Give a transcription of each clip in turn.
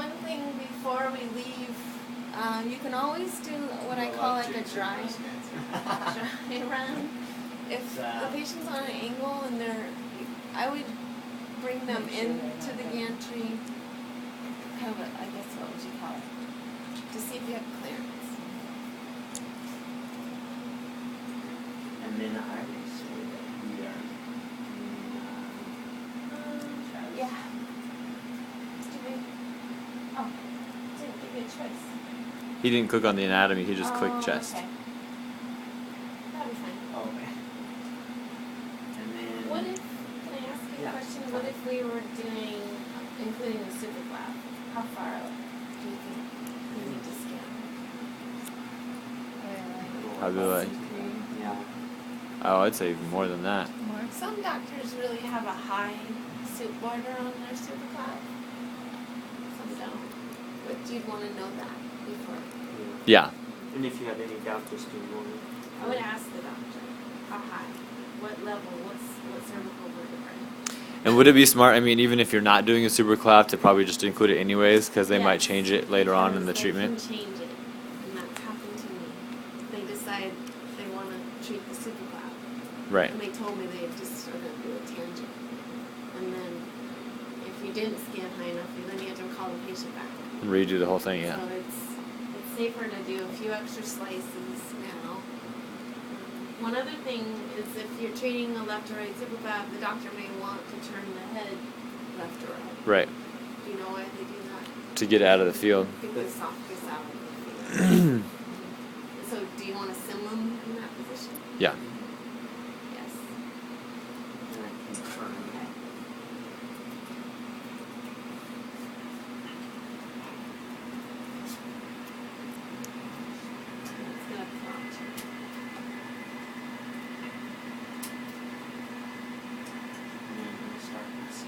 one thing before we leave, you can always do what I call like a dry run. If the patient's on an angle and I would bring them into the gantry, kind of I guess what would you call it, to see if you have clearance. And then I would say that we are Yeah. Oh, didn't give you a choice. He didn't click on the anatomy, he just clicked chest. Okay. That'll be fine. okay. And then What if, can I ask you a Yeah. question? What if we were doing, including the super lab? How far out do you think we need to scan? I'd be like, yeah. oh, I'd say even more than that. More. Some doctors really have a high suit border on their super lab. Some don't. But you'd want to know that before. Yeah. And if you have any doubt, just do one. I would ask the doctor, how high, what level, what cervical vertebrae. And would it be smart, I mean, even if you're not doing a super clap, to probably just include it anyways, because they might Yes. change it later on in the Because treatment? They can change it, and that's happened to me. They decide they want to treat the super clap. Right. And they told me they'd just sort of do a tangent. And then if you didn't scan high enough, then you have to call the patient back. And redo the whole thing, yeah. So it's safer to do a few extra slices now. One other thing is if you're treating a left or right super clap, the doctor may want to turn the head left or right. Right. Do you know why they do that? To get out of the field. Get the softness out of the field. So do you want to sim them in that position? Yeah. Yes. And I confirm. Okay. It's gonna prompt. And then we start this.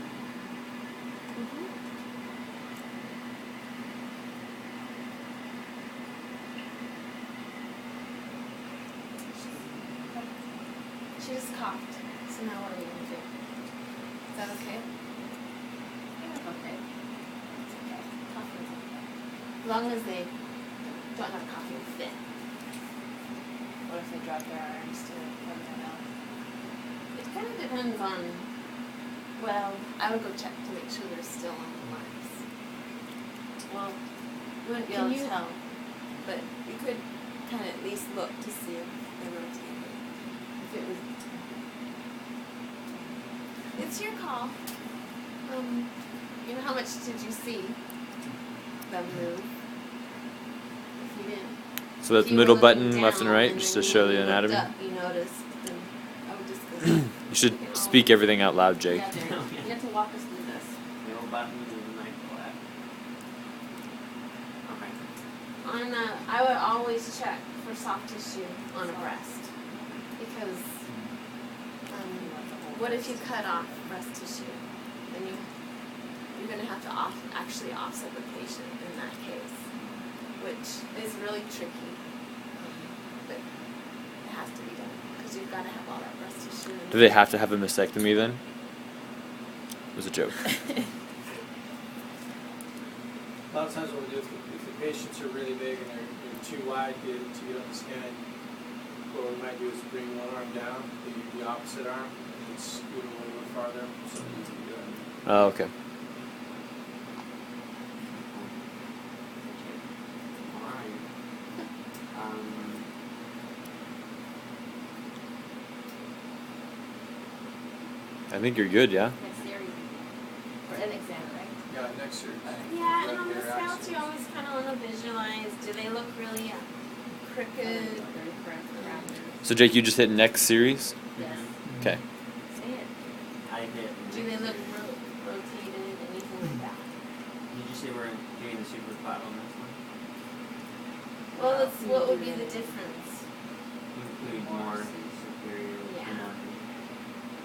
She just coughed. So now what are we gonna do? Is that okay? Yeah, okay. It's okay. Coughing's okay. As long as they don't have a coughing fit. What if they drop their arms to cover their mouth? It kind of depends on. Well, I would go check to make sure they're still on the lines. Well, you wouldn't be able to tell, but you could kind of at least look to see if they're rotating. If it was. It's your call. You know, how much did you see them move? If you didn't. So that's If you middle were looking button, left and down, right, and just then to show you the looked anatomy. up, you noticed, then I would just go. You should speak everything out loud, Jake. Yeah, Jake. You have to walk us through this. Middle button and right flat. Okay. I would always check for soft tissue on a breast because what if you cut off breast tissue? Then you're going to have to actually offset the patient in that case, which is really tricky, but it has to be done because you've got to have all that breast tissue. Do they have to have a mastectomy then? It was a joke. A lot of times what we do, if the patients are really big and they're too wide to get up the scan, what we might do is bring one arm down, the opposite arm, and scoot them a little bit farther, so that you can do it. Oh, okay. Alright. I think you're good, yeah? Next series for an exam, right? Yeah, next year. Yeah, and on the scouts you always kind of want to visualize, do they look really crooked? So Jake, you just hit next series? Yes. Okay. Say it. I hit. Do they look rotated, anything like that? Did you say we're doing the super clap on this one? Well, what would be the difference? Include more superior Yeah. anatomy.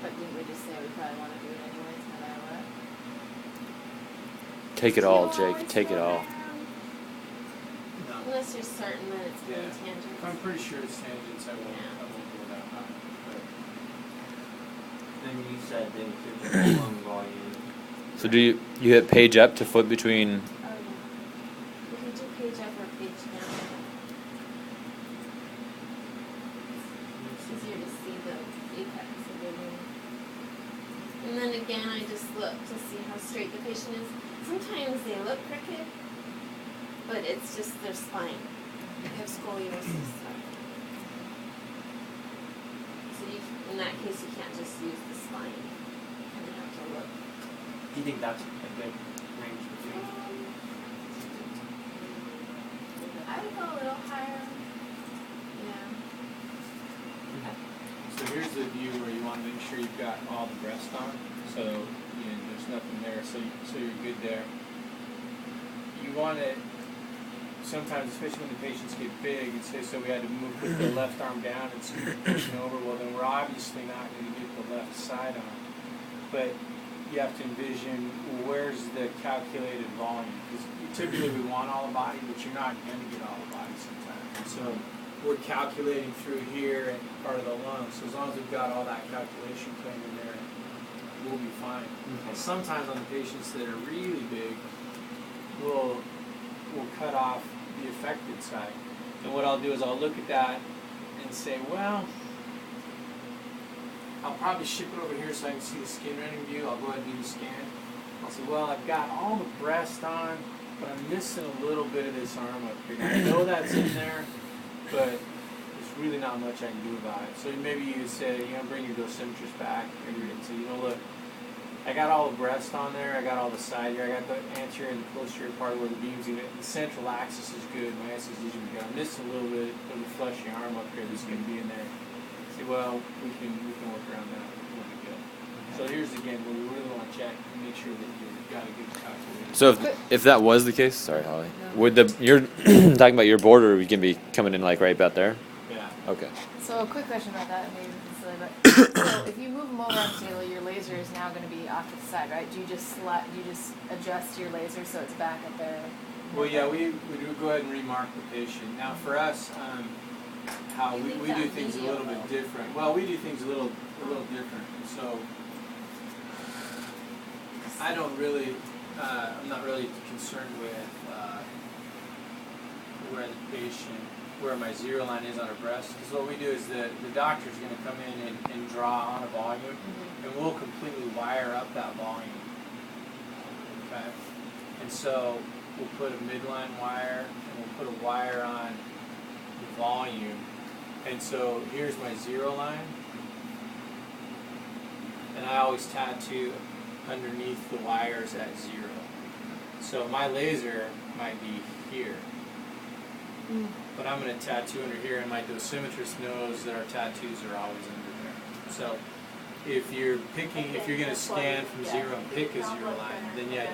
But didn't we just say we probably want to do it anyways, no matter what? Take it all, Jake. Take it all. No. Unless you're certain that it's going to be tangent. If I'm pretty sure it's tangents, I won't go that high. But Then you said they include the lung volume. So do you hit page up to flip between Oh, yeah. then again, I just look to see how straight the patient is. Sometimes they look crooked, but it's just their spine. They have scoliosis. So you, in that case, you can't just use the spine. You kind of have to look. Do you think that's a good range for you? I would go a little higher. Yeah. So here's the view where you want to make sure you've got all the breast on, so there's nothing there, so you're good there. You want to, sometimes, especially when the patients get big, and say, so we had to put the left arm down and scoot the patient over, well then we're obviously not going to get the left side on. But you have to envision where's the calculated volume, because typically we want all the body, but you're not going to get all the body sometimes. And so we're calculating through here and part of the lung, so as long as we've got all that calculation plane in there, we'll be fine. And sometimes on the patients that are really big, we'll cut off the affected side. And what I'll do is I'll look at that and say, well, I'll probably ship it over here so I can see the skin rendering view. I'll go ahead and do the scan. I'll say, well, I've got all the breast on, but I'm missing a little bit of this arm up here. I know that's in there, but there's really not much I can do about it. So maybe you say, bring your dosimetrist back and say, look, I got all the breast on there, I got all the side here, I got the anterior and the posterior part where the beam's in it. The central axis is good, my axis is good. I'm missing a little bit of the fleshy arm up here that's going to be in there. Say, well, we can work around that. We'll be good. So here's again where we really want to check and make sure that you've got a good calculation. So if that was the case, sorry, Holly, would you're talking about your border, we can be coming in like right about there? Yeah. Okay. So a quick question about that, maybe this is silly, but so if you move them over on the table, your laser is now going to be off to the side, right? Do you just adjust your laser so it's back up there? Well, yeah, we do go ahead and remark the patient. Now for us, how we do things a little bit different. Well, we do things a little different. So I don't really, I'm not really concerned with where my zero line is on her breast. Because what we do is the doctor's going to come in and draw on a volume, and we'll completely wire up that volume. Okay? And so we'll put a midline wire, and we'll put a wire on the volume. And so here's my zero line. And I always tattoo underneath the wires at 0. So my laser might be here. But I'm going to tattoo under here, and my dosimetrist knows that our tattoos are always under there. So if you're going to scan from 0 and pick a 0 line, then yeah,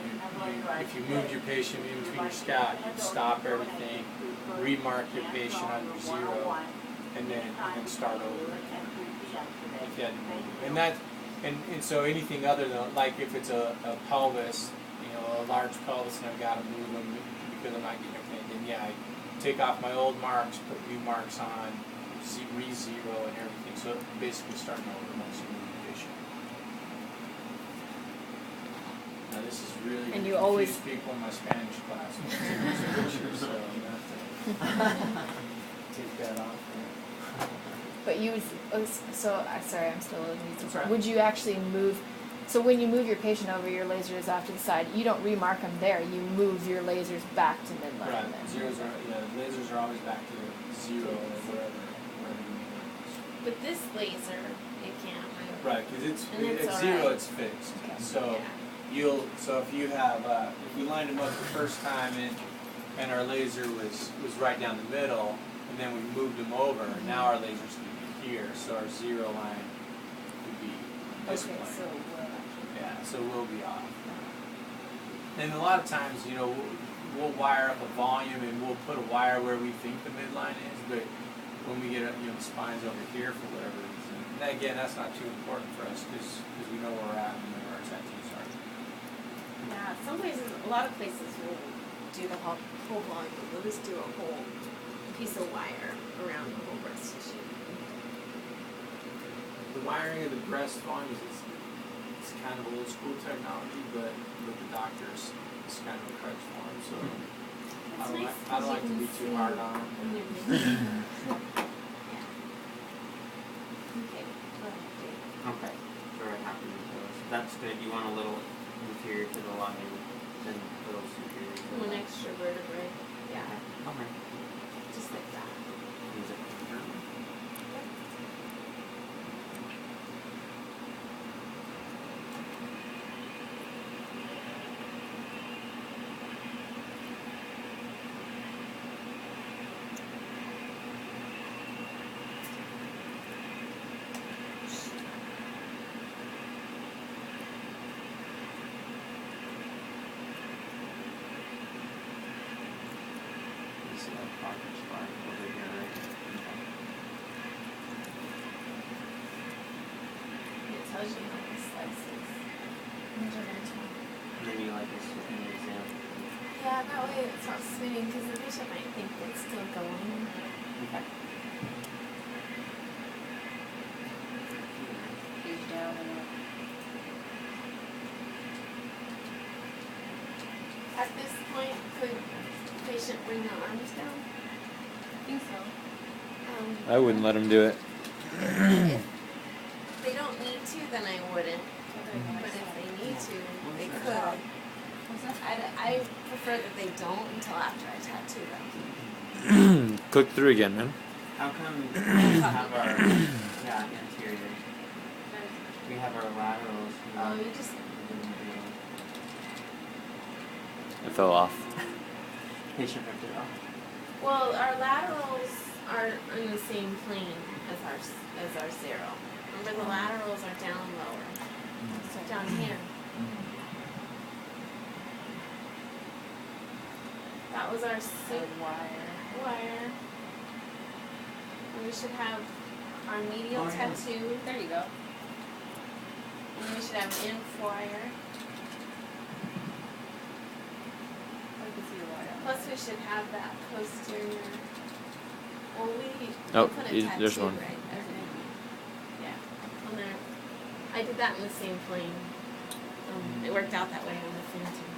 if you moved your patient in between your scout, you'd stop everything, remark your patient under 0, and then start over. If you had to move. And so anything other than, like if it's a pelvis, a large pelvis, and I've got to move them because I'm not getting everything, then yeah, I take off my old marks, put new marks on, re-zero and everything. So basically starting over once you move the patient. Now this is really And going you to always confuse people in my Spanish class. So you have to take that off. But you, sorry, I'm still a little confused. That's right. Would you actually move, so when you move your patient over, your laser is off to the side, you don't remark them there, you move your lasers back to midline. Right, then. lasers are always back to 0 or wherever you need them. But this laser, you can't move. Right, because And it's at all 0 right. it's fixed. Okay. So Yeah. so if you have if we lined them up the first time and our laser was right down the middle, and then we moved them over, now our laser's going to be here, so our 0 line would be this Okay, plane. so Yeah, so we'll be off. And a lot of times, we'll wire up a volume and we'll put a wire where we think the midline is, but when we get the spine's over here for whatever reason. And again, that's not too important for us because we know where we're at and we know where our tattoos are. Yeah, some places, a lot of places will do the whole volume. They'll just do a whole piece of wire around the whole breast tissue. The wiring of the breast volume is kind of old school technology, but with the doctors, it's kind of a crutch for them. So That's I nice don't like to be too hard on them. Yeah. Okay. Okay. Very happy with those. that's good. You want a little inferior to the lung and a little superior to the One lung. extra vertebrae. Yeah, Okay. just like that. Use it for sure. You see that progress bar over here, right? Okay. It tells you how many slices. And then you like this in the exam. Yeah, that way it's not spinning because the patient might think it's still going. Okay. Page down and up. At this point, could the patient bring the arms down? I think so. I wouldn't let him do it. If they don't need to, then I wouldn't. But if they need to, they could. I prefer that they don't until after I tattoo them. Click through again, man. How come we have our anteriors? We have our laterals. Oh, you just It fell off. Patient ripped it off. well, our laterals are in the same plane as our zero. Remember, the laterals are down lower, so down here. That was our wire. And we should have our medial Oh, yeah. tattoo. There you go. And we should have inf wire. I can see your wire. Plus, we should have that posterior. Well, we Oh, put a you- tattoo, there's one. right? Yeah. On there. I did that in the same plane. It worked out that way on the Phantom.